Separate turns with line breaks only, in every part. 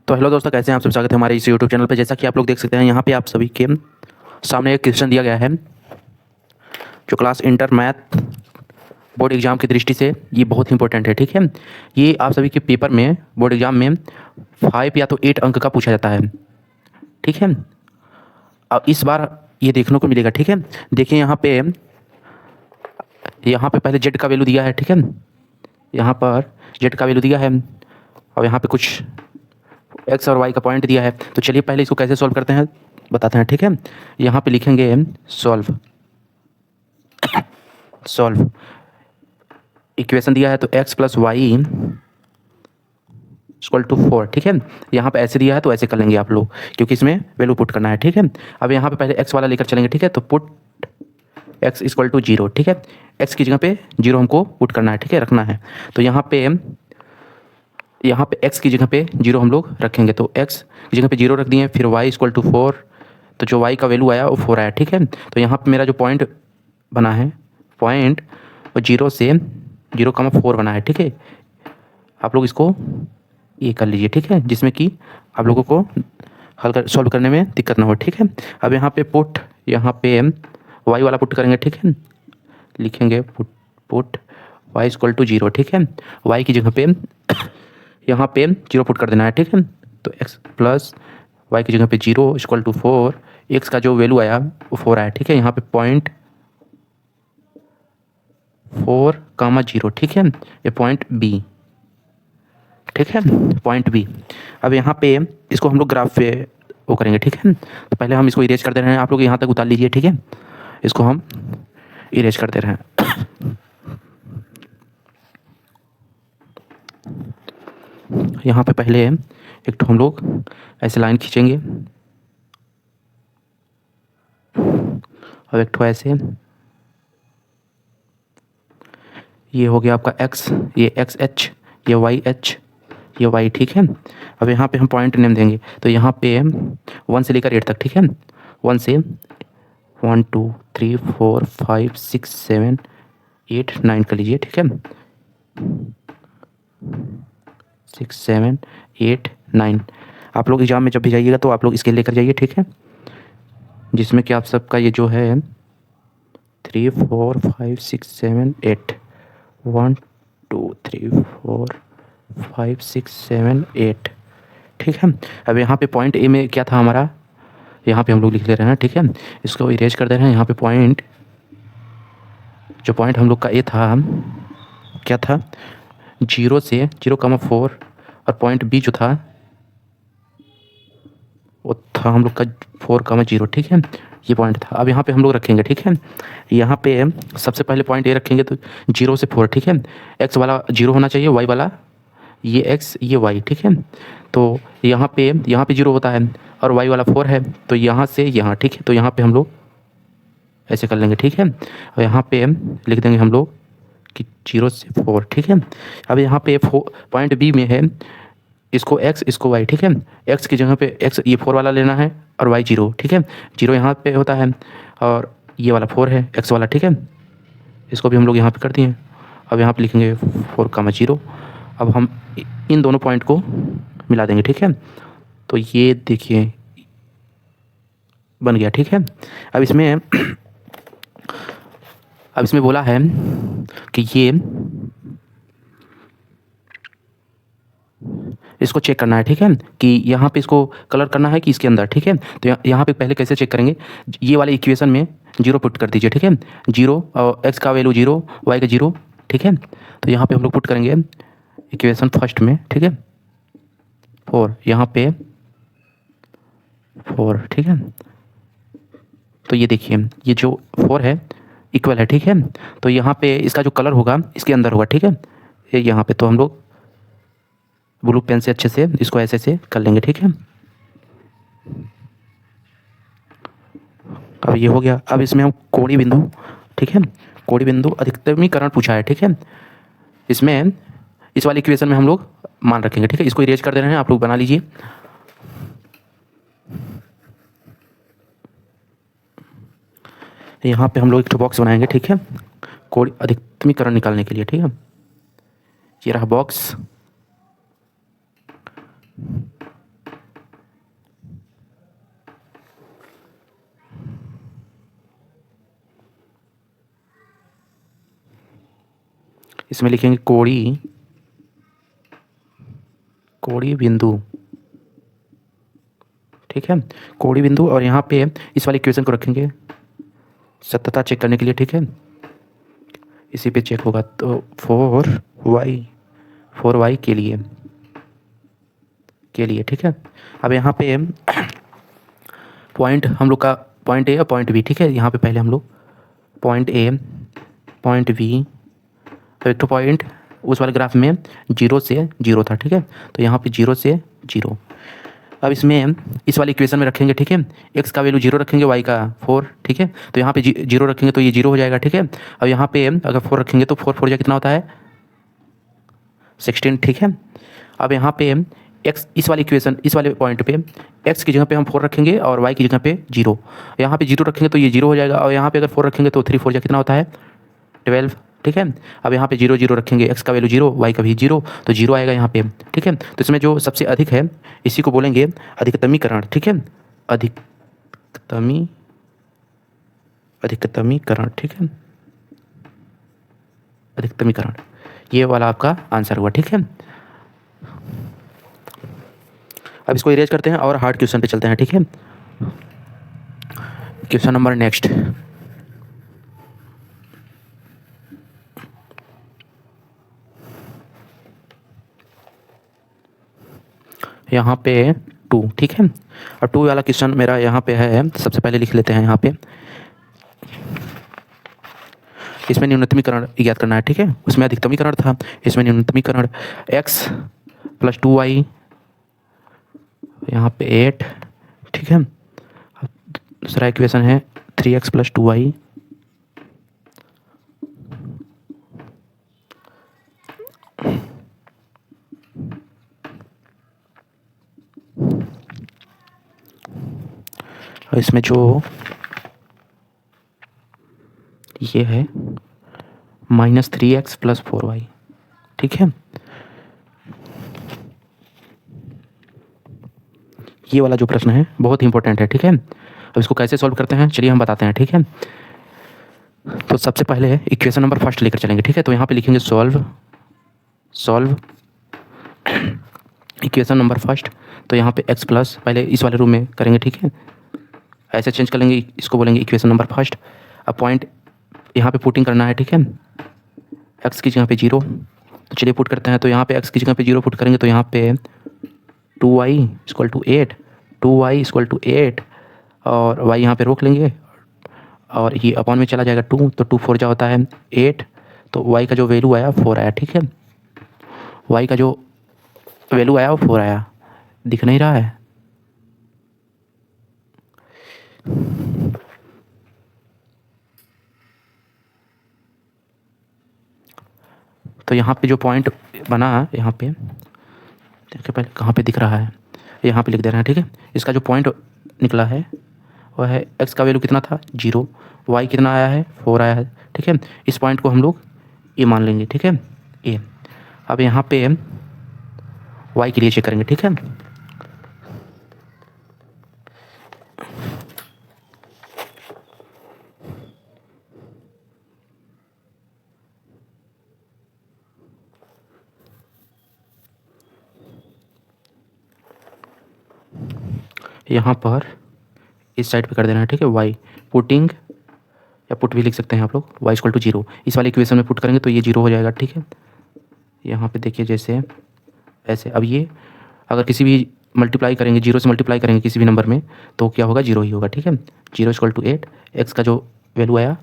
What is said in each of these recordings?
तो हेलो दोस्तों, कैसे हैं आप सब। स्वागत है हमारे इस यूट्यूब चैनल पे। जैसा कि आप लोग देख सकते हैं, यहाँ पे आप सभी के सामने एक क्वेश्चन दिया गया है जो class inter math board exam की दृष्टि से ये बहुत इंपॉर्टेंट है। ठीक है, ये आप सभी के पेपर में बोर्ड एग्जाम में 5 या तो 8 अंक का पूछा जाता है। ठीक है, अब इस बार ये देखने को मिलेगा। ठीक है, देखिए यहाँ पे पहले जेड का वैल्यू दिया है। ठीक है, यहाँ पर जेड का वैल्यू दिया है और यहाँ पे कुछ एक्स और वाई का पॉइंट दिया है। तो चलिए पहले इसको कैसे सॉल्व करते हैं बताते हैं। ठीक है, यहाँ पे लिखेंगे सॉल्व इक्वेशन दिया है तो x plus y equal to 4। ठीक है, यहाँ पे ऐसे दिया है तो ऐसे कर लेंगे आप लोग, क्योंकि इसमें वैल्यू पुट करना है। ठीक है, अब यहाँ पे पहले x वाला लेकर चलेंगे। ठीक है, तो पुट x इक्वल टू 0। ठीक है, x की जगह पे 0 हमको पुट करना है। ठीक है, रखना है। तो यहाँ पे x की जगह पे 0 हम लोग रखेंगे, तो x की जगह पे 0 रख दिए। फिर y इक्वल टू 4, तो जो y का वैल्यू आया वो 4 आया। ठीक है, तो यहाँ पे मेरा जो पॉइंट बना है, पॉइंट 0 से 0,4 बना है। ठीक है, आप लोग इसको ये कर लीजिए। ठीक है, जिसमें कि आप लोगों को सॉल्व करने में दिक्कत ना हो। ठीक है, अब यहाँ पे y वाला पुट करेंगे। ठीक है, लिखेंगे पुट y इक्वल टू 0। ठीक है, y की जगह पे यहाँ पे 0 पुट कर देना है। ठीक है, तो x प्लस वाई की जगह पे 0 इक्वल टू 4, x का जो वैल्यू आया वो 4 आया। ठीक है, यहाँ पे पॉइंट 4,0। ठीक है, ये पॉइंट B। ठीक है, पॉइंट B। अब यहाँ पे इसको हम लोग ग्राफ पे वो करेंगे। ठीक है, तो पहले हम इसको इरेज कर दे रहे हैं। आप लोग यहाँ तक उतार लीजिए। ठीक है, इसको हम इरेज कर दे रहे हैं। यहाँ पे पहले एक तो हम लोग ऐसे लाइन खींचेंगे और एक तो ऐसे, ये हो गया आपका x, ये XH, ये YH, ये Y। ठीक है, अब यहाँ पे हम पॉइंट नेम देंगे। तो यहाँ पे 1 से लेकर 8 तक। ठीक है, 1 से 1 2 3 4 5 6 7 8 9 कर लीजिए। ठीक है, 6 7 8 9। आप लोग एग्जाम में जब भी जाइएगा तो आप लोग इसके लेकर जाइए। ठीक है, जिसमें कि आप सबका ये जो है 3 4 5 6 7 8, 1 2 3 4 5 6 7 8। ठीक है, अब यहाँ पे पॉइंट ए में क्या था हमारा, यहाँ पे हम लोग लिख ले रहे हैं। ठीक है, इसको इरेज कर दे रहे हैं। यहाँ पे पॉइंट हम लोग का ए था, क्या था, 0 से 0,4, और पॉइंट बी जो था वो था हम लोग का 4,0। ठीक है, ये पॉइंट था। अब यहाँ पे हम लोग रखेंगे। ठीक है, यहाँ पे सबसे पहले पॉइंट ए रखेंगे तो 0 से 4। ठीक है, x वाला 0 होना चाहिए, y वाला ये x ये y। ठीक है, तो यहाँ पे 0 होता है और y वाला 4 है, तो यहाँ से यहाँ। ठीक है, तो यहाँ पे हम लोग ऐसे कर लेंगे। ठीक है, और यहाँ पे लिख देंगे हम लोग कि 0 से 4। ठीक है, अब यहाँ पे पॉइंट बी में है, इसको x इसको y। ठीक है, x की जगह पे x ये 4 वाला लेना है और y 0। ठीक है, 0 यहाँ पे होता है और ये वाला 4 है x वाला। ठीक है, इसको भी हम लोग यहाँ पे कर दिए। अब यहाँ पे लिखेंगे 4,0। अब हम इन दोनों पॉइंट को मिला देंगे। ठीक है, तो ये देखिए बन गया। ठीक है, अब इसमें बोला है कि ये इसको चेक करना है। ठीक है, कि यहाँ पे इसको कलर करना है कि इसके अंदर। ठीक है, तो यहाँ पे पहले कैसे चेक करेंगे, ये वाले इक्वेशन में 0 पुट कर दीजिए। ठीक है, 0 और x का वैल्यू 0, y का 0। ठीक है, तो यहाँ पे हम लोग पुट करेंगे इक्वेशन फर्स्ट में। ठीक है, 4, यहाँ पे 4। ठीक है, तो ये देखिए ये जो 4 है इक्वल है। ठीक है, तो यहाँ पे इसका जो कलर होगा इसके अंदर होगा। ठीक है, ये यहाँ पे तो हम लोग ब्लू पेन से अच्छे से इसको ऐसे से कर लेंगे। ठीक है, अब ये हो गया। अब इसमें हम कोणीय बिंदु, ठीक है, कोणीय बिंदु अधिकतमीकरण पूछा है। ठीक है, इसमें इस वाली इक्वेशन में हम लोग मान रखेंगे। ठीक है, इसको इरेज कर दे रहे हैं, आप लोग बना लीजिए। यहाँ पे हम लोग एक बॉक्स बनाएंगे। ठीक है, कोणीय अधिकतमीकरण निकालने के लिए। ठीक है, ये रहा बॉक्स। इसमें लिखेंगे कोड़ी बिंदु, ठीक है, कोड़ी बिंदु। और यहाँ पे इस वाले इक्वेशन को रखेंगे सत्यता चेक करने के लिए, ठीक है, इसी पे चेक होगा। तो 4y के लिए ठीक है। अब यहाँ पे पॉइंट हम लोग का पॉइंट ए और पॉइंट बी, ठीक है। यहाँ पे पहले हम लोग पॉइंट ए, पॉइंट बी, एक तो पॉइंट उस वाले ग्राफ में 0 से 0 था, ठीक है। तो यहाँ पे 0 से 0। अब इसमें इस वाली इक्वेशन में रखेंगे, ठीक है, x का वैल्यू 0 रखेंगे, y का 4, ठीक है। तो यहाँ पे 0 रखेंगे तो ये 0 हो जाएगा, ठीक है। अब यहाँ पे अगर 4 रखेंगे तो 4 4 कितना होता है 16, ठीक है। अब यहाँ पे x इस वाली इक्वेशन इस वाले पॉइंट पे x की जगह पे हम 4 रखेंगे और y की जगह पे 0। यहाँ पे 0 रखेंगे तो ये 0 हो जाएगा, और यहाँ पे अगर 4 रखेंगे तो 3 4 कितना होता है 12, ठीक है। अब यहाँ पे 0 0 रखेंगे, x का वैल्यू 0, y का भी 0, तो 0 आएगा यहाँ पे, ठीक है। तो इसमें जो सबसे अधिक है इसी को बोलेंगे अधिकतमीकरण, ठीक है, अधिकतमीकरण, ठीक है, अधिकतमीकरण। ये वाला आपका आंसर हुआ, ठीक है। अब इसको इरेज करते हैं और हार्ड क्वेश्चन पे चलते हैं, ठीक है। क्वेश्चन नंबर नेक्स्ट, यहाँ पे 2, ठीक है। और 2 वाला क्वेश्चन मेरा यहाँ पे है, सबसे पहले लिख लेते हैं यहाँ पे। इसमें न्यूनतमीकरण ज्ञात करना है, ठीक है। उसमें अधिकतमीकरण था, इसमें न्यूनतमीकरण x + 2y, यहाँ पे 8, ठीक है। दूसरा इक्वेशन है 3x + 2y, और इसमें जो ये है -3x + 4y, ठीक है। ये वाला जो प्रश्न है बहुत ही इंपॉर्टेंट है, ठीक है। अब इसको कैसे सॉल्व करते हैं चलिए हम बताते हैं, ठीक है। तो सबसे पहले इक्वेशन नंबर फर्स्ट लेकर चलेंगे, ठीक है। तो यहाँ पे लिखेंगे सॉल्व इक्वेशन नंबर फर्स्ट। तो यहाँ पे x प्लस पहले इस वाले रूम में करेंगे, ठीक है, ऐसे चेंज कर लेंगे, इसको बोलेंगे इक्वेशन नंबर फर्स्ट। अब पॉइंट यहाँ पे पुटिंग करना है, ठीक है, x की जगह पे 0। तो चलिए पुट करते हैं। तो यहाँ पे x की जगह पे 0 पुट करेंगे तो यहाँ पे 2y = 8, 2y = 8, और y यहाँ पे रोक लेंगे और ये अपॉन में चला जाएगा 2, तो 2 4 जा होता है 8। तो y का जो वैल्यू आया 4 आया, ठीक है। y का जो वैल्यू आया वो 4 आया, दिख नहीं रहा है। तो यहाँ पे जो पॉइंट बना यहाँ पे देखिए, पहले कहाँ पे दिख रहा है, यहाँ पे लिख दे रहे हैं, ठीक है। इसका जो पॉइंट निकला है वह है x का वैल्यू कितना था 0, y कितना आया है 4 आया है, ठीक है। इस पॉइंट को हम लोग ए मान लेंगे, ठीक है, ए। अब यहाँ पे y के लिए चेक करेंगे, ठीक है। यहाँ पर इस साइड पे कर देना है, ठीक है, y पुटिंग, या पुट भी लिख सकते हैं आप लोग, y = 0। इस वाले इक्वेशन में पुट करेंगे तो ये 0 हो जाएगा, ठीक है। यहाँ पे देखिए जैसे ऐसे। अब ये अगर किसी भी मल्टीप्लाई करेंगे, 0 से मल्टीप्लाई करेंगे किसी भी नंबर में तो क्या होगा 0 ही होगा, ठीक है। 0 = 8, x का जो वैल्यू आया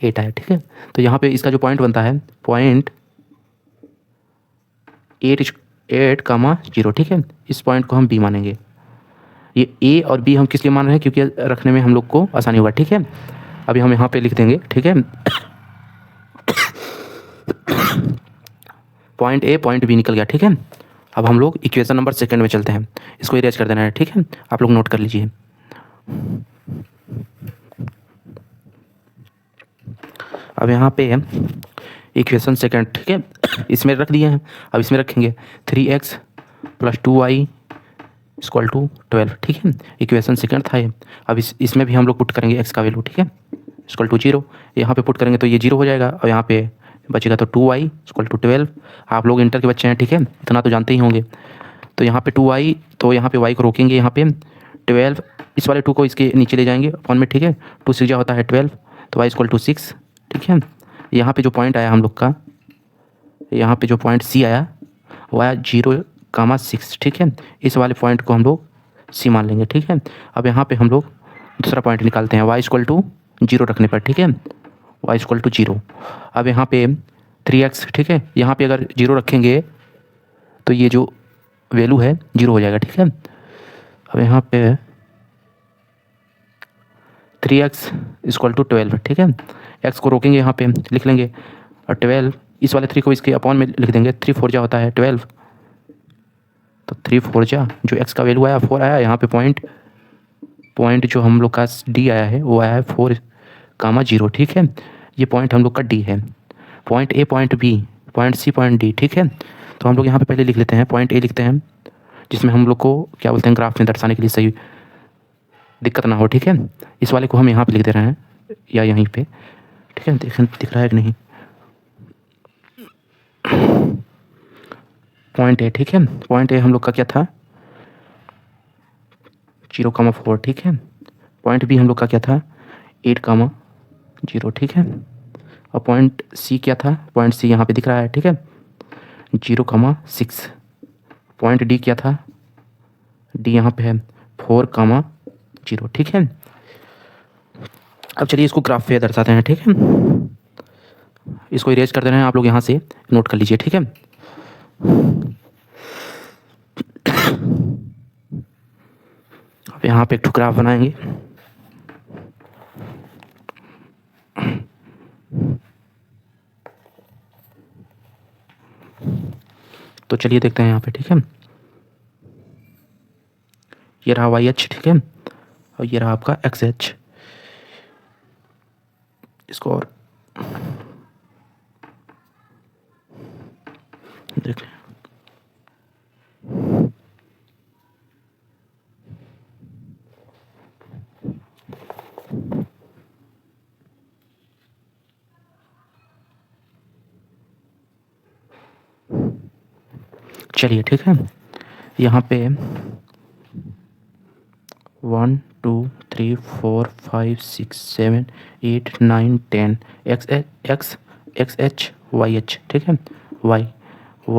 8 आया, ठीक है। तो यहाँ पे इसका जो पॉइंट बनता है पॉइंट 8,0, ठीक है। इस पॉइंट को हम b मानेंगे। ये a और b हम किस लिए मान रहे हैं, क्योंकि रखने में हम लोग को आसानी होगा, ठीक है। अभी हम यहाँ पे लिख देंगे, ठीक है, पॉइंट a पॉइंट b निकल गया, ठीक है। अब हम लोग इक्वेशन नंबर सेकंड में चलते हैं, इसको इरेज कर देना है, ठीक है। आप लोग नोट कर लीजिए। अब यहाँ पे इक्वेशन सेकंड, ठीक है, इसमें रख दिए हैं। अब इसमें रखेंगे 3x + 2y = 12, ठीक है। इक्वेशन सेकंड था ये। अब इसमें भी हम लोग पुट करेंगे x का वैल्यू, ठीक है, = 0। यहाँ पे पुट करेंगे तो ये 0 हो जाएगा, और यहाँ पे बचेगा तो 2y इक्वल टू 12। आप लोग इंटर के बच्चे हैं, ठीक है, इतना तो जानते ही होंगे। तो यहाँ पे 2y, तो यहाँ पे y को रोकेंगे, यहाँ पे 12, इस वाले 2 को इसके नीचे ले जाएंगे अपॉन में, ठीक है। 2 6 होता है 12, तो y इक्वल टू 6, ठीक है। यहाँ पे जो पॉइंट आया हम लोग का, यहाँ पे जो पॉइंट C आया वो आया 0,6, ठीक है। इस वाले पॉइंट को हम लोग C मान लेंगे, ठीक है। अब यहाँ पे हम लोग दूसरा पॉइंट निकालते हैं, y इक्वल टू 0 रखने पर, ठीक है, y इक्वल टू 0। अब यहाँ पे 3x, ठीक है, यहाँ पे अगर 0 रखेंगे तो ये जो वैल्यू है 0 हो जाएगा, ठीक है। अब यहाँ पे 3x इक्वल टू 12, ठीक है। x को रोकेंगे, यहाँ पे लिख लेंगे, और 12 इस वाले 3 को इसके अपॉन में लिख देंगे। 3 4 जा होता है 12, तो 3 4 जा, जो x का वैल्यू आया 4 आया। यहाँ पे पॉइंट जो हम लोग का D आया है वो आया है 4,0, ठीक है। ये पॉइंट हम लोग का D है, point A, point B, point C, point D, ठीक है। तो हम लोग यहाँ पे पहले लिख लेते हैं, पॉइंट A लिखते हैं, जिसमें हम लोग को क्या बोलते हैं, ग्राफ में दर्शाने के लिए सही दिक्कत ना हो, ठीक है। इस वाले को हम यहाँ पे लिख दे रहे हैं या यहीं पे, ठीक है, दिख रहा है कि नहीं, पॉइंट A, ठीक है। पॉइंट A हम लोग का क्या था, 0,4, ठीक है। पॉइंट B हम लोग का क्या था, 8,0, ठीक है। और पॉइंट C क्या था, पॉइंट C यहाँ पे दिख रहा है, ठीक है, 0,6। पॉइंट D क्या था, D यहाँ पे है 4,0, ठीक है। अब चलिए इसको ग्राफ पे दर्शाते हैं, ठीक है। इसको इरेज कर दे रहे हैं, आप लोग यहाँ से नोट कर लीजिए, ठीक है। अब यहाँ पे एक ग्राफ बनाएंगे। तो चलिए देखते हैं यहाँ पे, ठीक है। ये रहा YH, ठीक है, और ये रहा आपका XH। इसको और देख लें। चलिए, ठीक है, यहाँ पे 1 2 3 4 5 6 7 8 9 10 XH YH, ठीक है, Y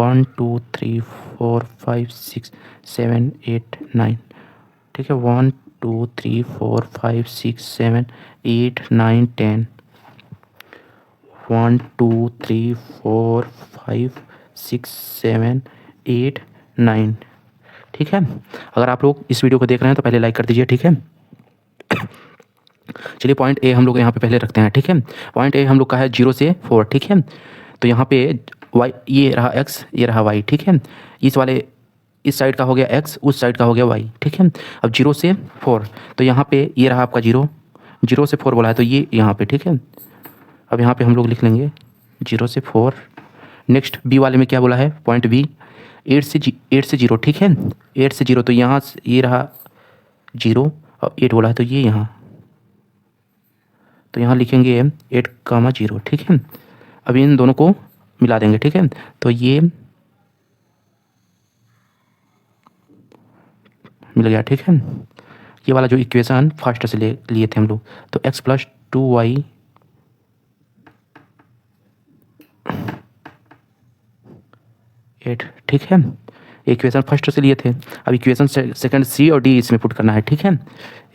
1 2 3 4 5 6 7 8 9, ठीक है, 1 2 3 4 5 6 7 8 9 10, 1 2 3 4 5 6 7 8 9, ठीक है। अगर आप लोग इस वीडियो को देख रहे हैं तो पहले लाइक कर दीजिए, ठीक है। चलिए पॉइंट A हम लोग यहाँ पे पहले रखते हैं, ठीक है। पॉइंट A हम लोग का है 0 से 4, ठीक है। तो यहाँ पे y, ये रहा x, ये रहा y, ठीक है। इस वाले इस साइड का हो गया x, उस साइड का हो गया y, ठीक है। अब 0 से 4, तो यहाँ पे ये रहा आपका 0 से 4 बोला है, तो ये यहाँ पे, ठीक है। अब यहाँ पे हम लोग लिख लेंगे 0 से 4। नेक्स्ट B वाले में क्या बोला है, पॉइंट B 8 से 0, ठीक है। 8 से 0, तो यहाँ से ये रहा 0 और 8 बोला है, तो ये यहाँ, तो यहाँ लिखेंगे 8,0, ठीक है। अब इन दोनों को मिला देंगे, ठीक है। तो ये मिल गया, ठीक है। ये वाला जो इक्वेशन फर्स्ट से लिए थे हम लोग, तो x प्लस 2y 8, ठीक है। इक्वेशन फर्स्ट से लिए थे। अब इक्वेशन सेकंड C और D इसमें पुट करना है, ठीक है।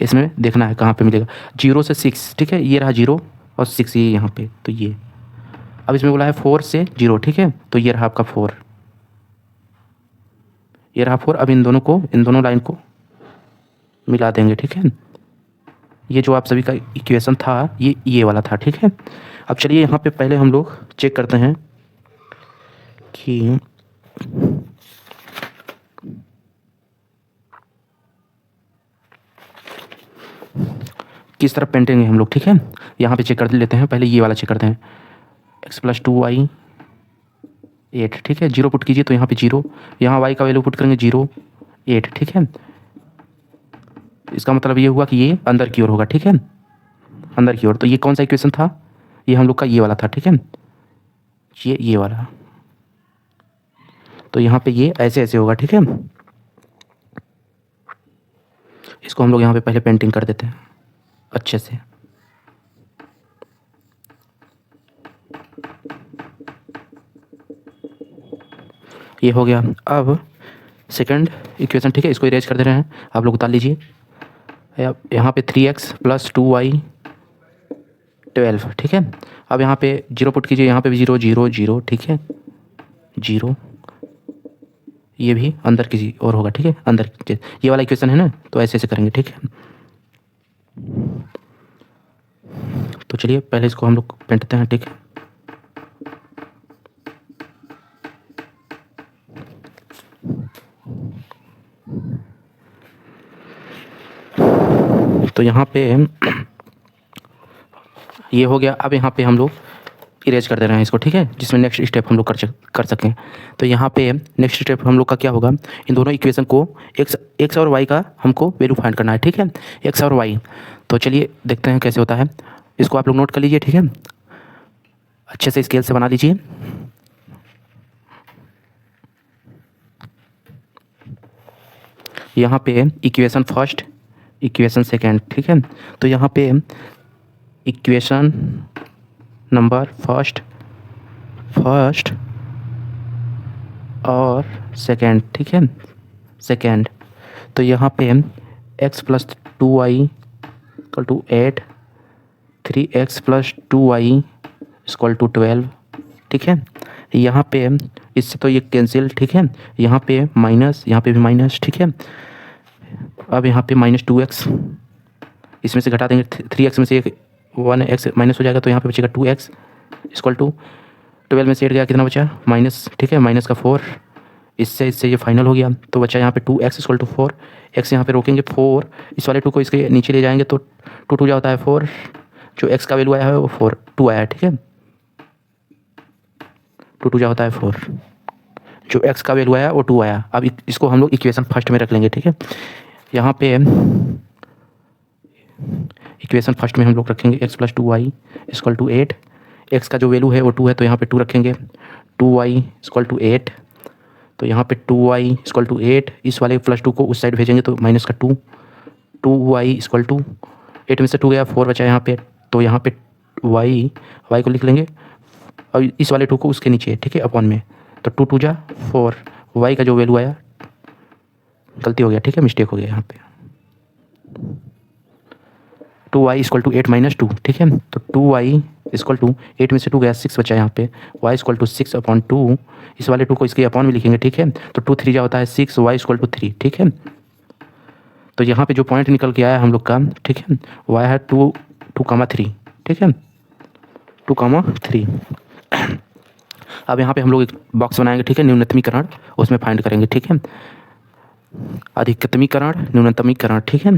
इसमें देखना है कहाँ पे मिलेगा, 0 से 6, ठीक है। ये रहा 0 और 6 ये यहाँ पे, तो ये अब इसमें बोला है 4 से 0, ठीक है। तो ये रहा आपका 4, ये रहा 4। अब इन दोनों लाइन को मिला देंगे, ठीक है। ये जो आप सभी का इक्वेशन था ये वाला था, ठीक है। अब चलिए यहाँ पे पहले हम लोग चेक करते हैं कि किस तरह पेंटेंगे हम लोग, ठीक है। यहाँ पे चेक कर लेते हैं, पहले ये वाला चेक करते हैं, x प्लस 2y 8, ठीक है। 0 पुट कीजिए तो यहाँ पे 0, यहाँ y का वैल्यू पुट करेंगे 0 8, ठीक है। इसका मतलब ये हुआ कि ये अंदर की ओर होगा, ठीक है, अंदर की ओर। तो ये कौन सा इक्वेशन था, ये हम लोग का ये वाला था, ठीक है। ये वाला। तो यहाँ पे ये ऐसे ऐसे होगा, ठीक है। इसको हम लोग यहाँ पे पहले पेंटिंग कर देते हैं अच्छे से। ये हो गया। अब सेकंड इक्वेशन, ठीक है, इसको इरेज कर दे रहे हैं। आप लोग उतार लीजिए। यहाँ पे 3x + 2y 12, ठीक है। अब यहाँ पे 0 पुट कीजिए, यहाँ पे भी 0 0 0, ठीक है, 0। ये भी अंदर किसी और होगा, ठीक है, अंदर ये वाला इक्वेशन है ना, तो ऐसे ऐसे करेंगे, ठीक है। तो चलिए पहले इसको हम लोग पेंटते हैं, ठीक है। तो यहाँ पे ये हो गया। अब यहाँ पे हम लोग इरेज कर दे रहे हैं इसको, ठीक है, जिसमें नेक्स्ट स्टेप हम लोग कर सकें। तो यहाँ पे नेक्स्ट स्टेप हम लोग का क्या होगा, इन दोनों इक्वेशन को एक्स और वाई का हमको वैल्यू फाइंड करना है, ठीक है, एक्स और वाई। तो चलिए देखते हैं कैसे होता है। इसको आप लोग नोट कर लीजिए, ठीक है, अच्छे से स्केल से बना लीजिए। यहाँ पे इक्वेशन फर्स्ट, इक्वेशन सेकेंड, ठीक है। तो यहाँ पे इक्वेशन नंबर फर्स्ट और सेकेंड, ठीक है, सेकेंड। तो यहाँ पे x + 2y = 8, 3x + 2y = 12, ठीक है। यहाँ पे इससे तो ये कैंसिल, ठीक है, यहाँ पे माइनस, यहाँ पे भी माइनस, ठीक है। अब यहाँ पे -2x, इसमें से घटा देंगे 3x में से 1x माइनस हो जाएगा, तो यहाँ पे बचेगा 2x = 12 में से 8 गया, कितना बचा, माइनस, ठीक है, माइनस का 4। इससे ये फाइनल हो गया। तो बचा यहाँ पे 2x = 4, x यहाँ पे रोकेंगे 4, इस वाले 2 को इसके नीचे ले जाएंगे तो 2 2 जाता है 4, जो x का वैल्यू आया है वो 2 आया है, ठीक है, 2 2 होता है 4, जो x का वैल्यू आया वो 2 आया। अब इसको हम लोग इक्वेशन फर्स्ट में रख लेंगे, ठीक है। यहाँ पे इक्वेशन फर्स्ट में हम लोग रखेंगे x + 2y = 8, x का जो वैल्यू है वो 2 है, तो यहाँ पे 2 रखेंगे, 2y = 8। तो यहाँ पे 2y = 8, इस वाले +2 को उस साइड भेजेंगे तो माइनस का 2, 2y = 8 में से 2 गया, 4 बचा यहाँ पे। तो यहाँ पे y को लिख लेंगे और इस वाले 2 को उसके नीचे, ठीक है, अपॉन में। तो 2 2 जा 4, y का जो वैल्यू आया, गलती हो गया, ठीक है, मिस्टेक हो गया यहाँ पे, 2y = 8 - 2, ठीक है। तो 2y = 8 में से 2 गया, 6 बचा यहाँ पे, y = 6/2, इस वाले 2 को इसके अपॉन में लिखेंगे, ठीक है। तो 2 3 जा होता है 6, y = 3, ठीक है। तो यहाँ पे जो पॉइंट निकल के आया हम लोग का, ठीक है, y है 2 3, ठीक है, 2 3। अब यहाँ पे हम लोग एक बॉक्स बनाएंगे, ठीक है, न्यूनतमीकरण, उसमें फाइंड करेंगे, ठीक है, अधिकतमीकरण, न्यूनतमीकरण, ठीक है।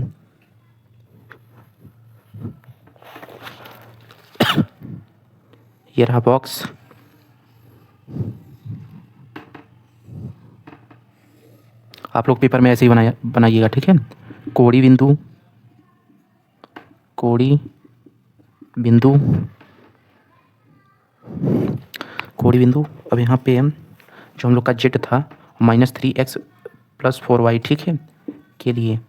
ये रहा बॉक्स। आप लोग पेपर में ऐसे ही बनाइएगा, ठीक है। कोड़ी बिंदु, कोड़ी बिंदु, कोड़ी बिंदु। अब यहाँ पे जो हम लोग का जेड था -3x + 4y, ठीक है, के लिए,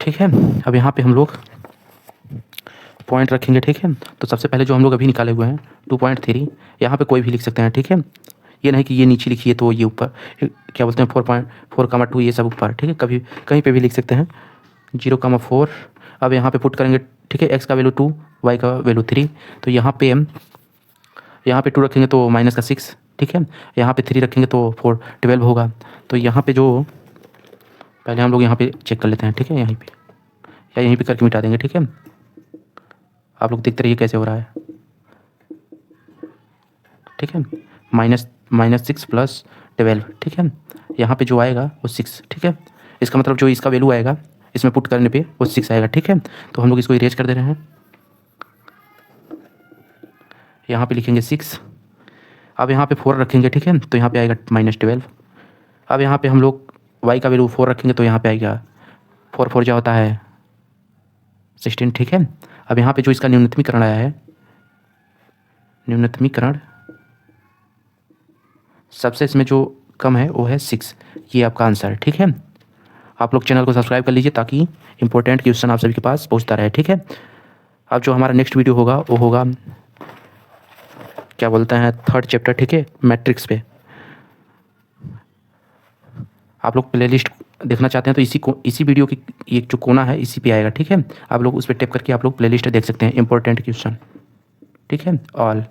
ठीक है। अब यहाँ पे हम लोग पॉइंट रखेंगे, ठीक है। तो सबसे पहले जो हम लोग अभी निकाले हुए हैं 2.3, यहाँ पे कोई भी लिख सकते हैं, ठीक है। ये नहीं कि ये नीचे लिखिए तो ये ऊपर, क्या बोलते हैं, 4.4, 2 ये सब ऊपर, ठीक है, कभी कहीं पे भी लिख सकते हैं, 0,4। अब यहाँ पे पुट करेंगे, ठीक है, x का वैल्यू 2, y का वैल्यू 3। तो यहाँ पे 2 रखेंगे तो माइनस का 6, ठीक है, यहाँ पे 3 रखेंगे तो 4 12 होगा। तो यहाँ पे जो पहले हम लोग यहाँ पे चेक कर लेते हैं, ठीक है, यहीं पे या यहीं पे करके मिटा देंगे, ठीक है। आप लोग देखते रहिए कैसे हो रहा है, ठीक है, -6 + 12, ठीक है। यहाँ पे जो आएगा वो 6, ठीक है, इसका मतलब जो इसका वैल्यू आएगा इसमें पुट करने पे वो 6 आएगा, ठीक है। तो हम लोग इसको इरेज कर दे रहे हैं, यहाँ पे लिखेंगे 6। अब यहाँ पे 4 रखेंगे, ठीक है, तो यहाँ पे आएगा -12। अब यहाँ पे हम लोग y का वैल्यू 4 रखेंगे तो यहाँ पे आएगा 4 4 जा होता है 16, ठीक है। अब यहाँ पे जो इसका न्यूनतमीकरण आया है न्यूनतमीकरण सबसे इसमें जो कम है वो है 6। ये आपका आंसर है, ठीक है। आप लोग चैनल को सब्सक्राइब कर लीजिए ताकि इंपॉर्टेंट क्वेश्चन आप सभी के पास पहुंचता रहे, ठीक है। अब जो हमारा नेक्स्ट वीडियो होगा वो होगा क्या बोलते हैं 3rd चैप्टर, ठीक है, मैट्रिक्स पे। आप लोग प्लेलिस्ट देखना चाहते हैं तो इसी वीडियो की एक जो कोना है इसी पे आएगा, ठीक है। आप लोग उस पर टैप करके आप लोग प्लेलिस्ट देख सकते हैं, इंपॉर्टेंट क्वेश्चन, ठीक है। ऑल